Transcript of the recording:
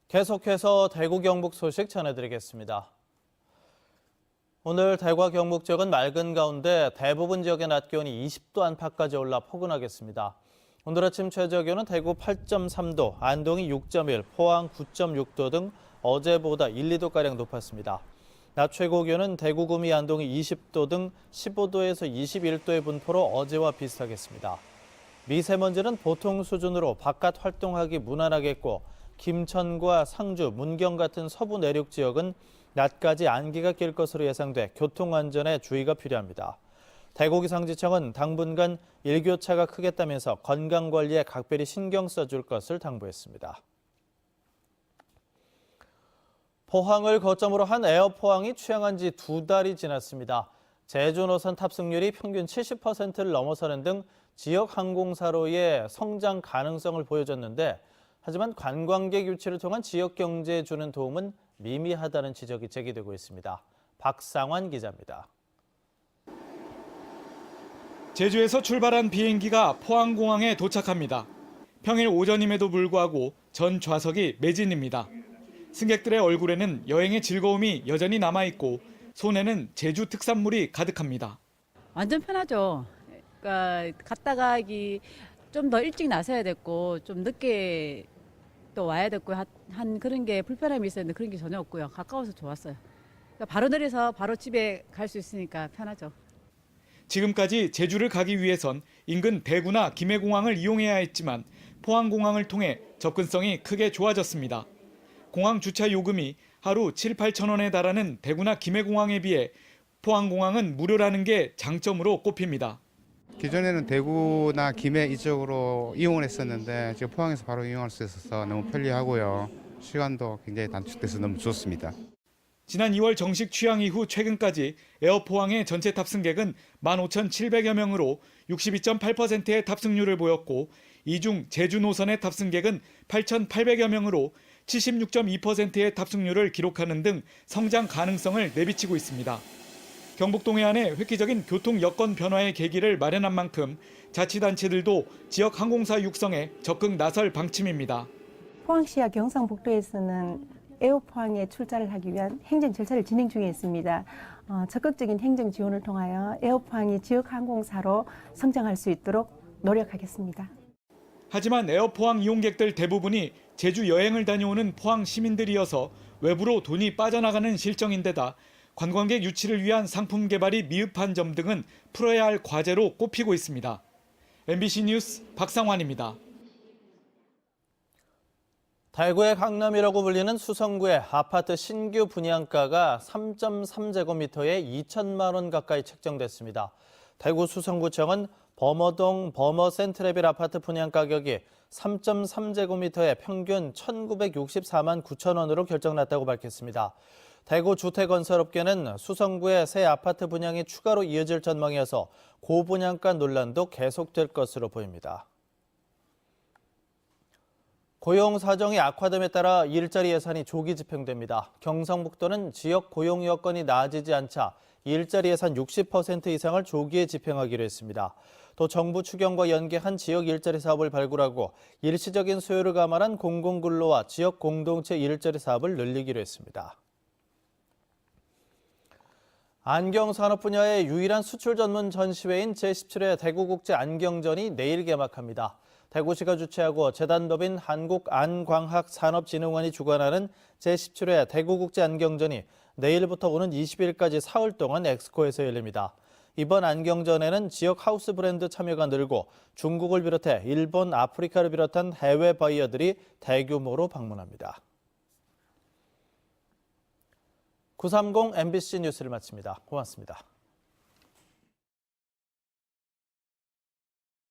계속해서 대구 경북 소식 전해드리겠습니다. 오늘 대구와 경북 지역은 맑은 가운데 대부분 지역의 낮 기온이 20도 안팎까지 올라 포근하겠습니다. 오늘 아침 최저 기온은 대구 8.3도, 안동이 6.1, 포항 9.6도 등 어제보다 1, 2도가량 높았습니다. 낮 최고 기온은 대구, 구미, 안동이 20도 등 15도에서 21도의 분포로 어제와 비슷하겠습니다. 미세먼지는 보통 수준으로 바깥 활동하기 무난하겠고 김천과 상주, 문경 같은 서부 내륙 지역은 낮까지 안개가 낄 것으로 예상돼 교통안전에 주의가 필요합니다. 대구기상지청은 당분간 일교차가 크겠다면서 건강관리에 각별히 신경 써줄 것을 당부했습니다. 포항을 거점으로 한 에어포항이 취항한 지 2달이 지났습니다. 제주 노선 탑승률이 평균 70%를 넘어서는 등 지역 항공사로의 성장 가능성을 보여줬는데 하지만 관광객 유치를 통한 지역 경제에 주는 도움은 미미하다는 지적이 제기되고 있습니다. 박상환 기자입니다. 제주에서 출발한 비행기가 포항공항에 도착합니다. 평일 오전임에도 불구하고 전 좌석이 매진입니다. 승객들의 얼굴에는 여행의 즐거움이 여전히 남아있고 손에는 제주 특산물이 가득합니다. 완전 편하죠. 그러니까 갔다 가기 좀 더 일찍 나서야 됐고 좀 늦게 또 와야 됐고 한 그런 게 불편함이 있었는데 그런 게 전혀 없고요. 가까워서 좋았어요. 그러니까 바로 내려서 바로 집에 갈 수 있으니까 편하죠. 지금까지 제주를 가기 위해선 인근 대구나 김해공항을 이용해야 했지만 포항공항을 통해 접근성이 크게 좋아졌습니다. 공항 주차 요금이 하루 7, 8천 원에 달하는 대구나 김해공항에 비해 포항공항은 무료라는 게 장점으로 꼽힙니다. 기존에는 대구나 김해 이쪽으로 이용을 했었는데 지금 포항에서 바로 이용할 수 있어서 너무 편리하고요. 시간도 굉장히 단축돼서 너무 좋습니다. 지난 2월 정식 취항 이후 최근까지 에어포항의 전체 탑승객은 15,700여 명으로 62.8%의 탑승률을 보였고 이 중 제주 노선의 탑승객은 8,800여 명으로 76.2%의 탑승률을 기록하는 등 성장 가능성을 내비치고 있습니다. 경북 동해안의 획기적인 교통 여건 변화의 계기를 마련한 만큼 자치단체들도 지역 항공사 육성에 적극 나설 방침입니다. 포항시와 경상북도에서는 에어포항에 출자를 하기 위한 행정 절차를 진행 중에 있습니다. 적극적인 행정 지원을 통하여 에어포항이 지역 항공사로 성장할 수 있도록 노력하겠습니다. 하지만 에어포항 이용객들 대부분이 제주 여행을 다녀오는 포항 시민들이어서 외부로 돈이 빠져나가는 실정인데다 관광객 유치를 위한 상품 개발이 미흡한 점 등은 풀어야 할 과제로 꼽히고 있습니다. MBC 뉴스 박상환입니다. 대구의 강남이라고 불리는 수성구의 아파트 신규 분양가가 3.3제곱미터에 2천만 원 가까이 책정됐습니다. 대구 수성구청은 범어동 범어센트레빌 아파트 분양 가격이 3.3제곱미터에 평균 1,964만 9천 원으로 결정났다고 밝혔습니다. 대구 주택건설업계는 수성구의 새 아파트 분양이 추가로 이어질 전망이어서 고분양가 논란도 계속될 것으로 보입니다. 고용 사정이 악화됨에 따라 일자리 예산이 조기 집행됩니다. 경상북도는 지역 고용 여건이 나아지지 않자 일자리 예산 60% 이상을 조기에 집행하기로 했습니다. 또 정부 추경과 연계한 지역 일자리 사업을 발굴하고 일시적인 수요를 감안한 공공근로와 지역 공동체 일자리 사업을 늘리기로 했습니다. 안경산업 분야의 유일한 수출 전문 전시회인 제17회 대구국제안경전이 내일 개막합니다. 대구시가 주최하고 재단법인 한국안광학산업진흥원이 주관하는 제17회 대구국제안경전이 내일부터 오는 20일까지 사흘 동안 엑스코에서 열립니다. 이번 안경전에는 지역 하우스 브랜드 참여가 늘고 중국을 비롯해 일본, 아프리카를 비롯한 해외 바이어들이 대규모로 방문합니다. 930 MBC 뉴스를 마칩니다. 고맙습니다.